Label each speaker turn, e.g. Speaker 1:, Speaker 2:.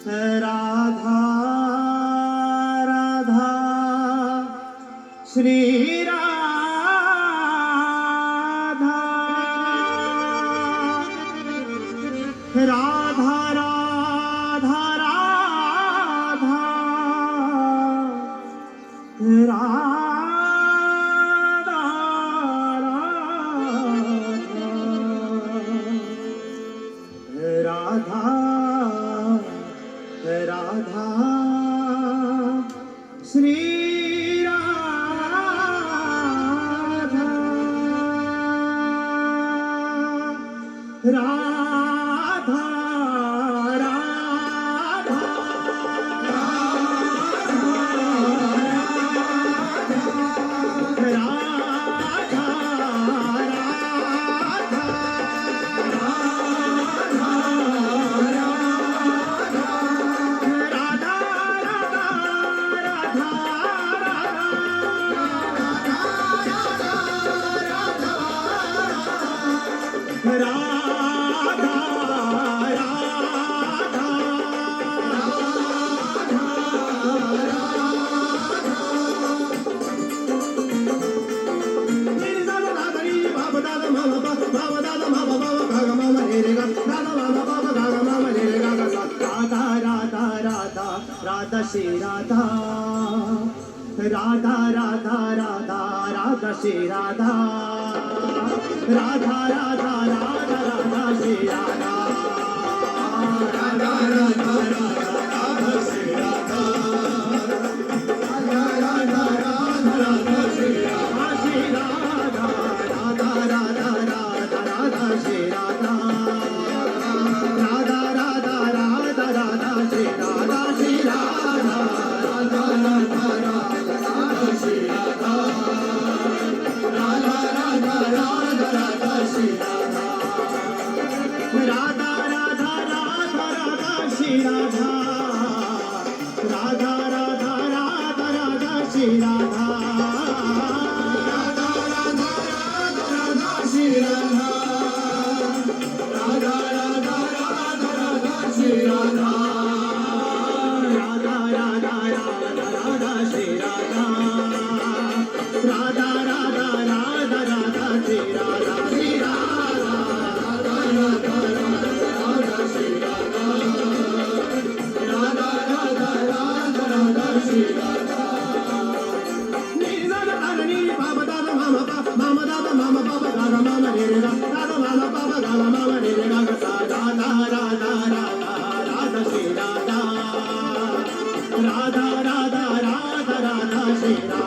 Speaker 1: राधा राधा श्री राधा राधा राधा राधा राधा राधा श्री राधा राधा राधा राधा श्री राधा राधा राधा राधा राधा श्री राधा राधा राधा राधा राधा श्री राधा राधा राधा राधा श्री राधा राधा राधा राधा श्री राधा श्री राधा राधा राधा राधा राधा श्री राधा राधा राधा राधा राधा श्री राधा श्री राधा राधा राधा राधा श्री राधा राधा राधा राधा राधा श्री राधा राधा राधा राधा राधा श्री राधा राधा राधा राधा राधा श्री राधा राधा राधा राधा राधा श्री राधा राधा राधा राधा राधा श्री राधा राधा राधा राधा राधा श्री राधा राधा राधा राधा राधा श्री राधा श्री राधा राधा राधा राधा श्री राधा राधा राधा राधा राधा श्री राधा नी दादा दादा नी बाबा दादा मामा मामा बाबा दादा मामा रे रे दादा मामा बाबा दादा मामा रे रे गा सा राधा राधा राधा राधा श्री राधा राधा राधा राधा राधा श्री राधा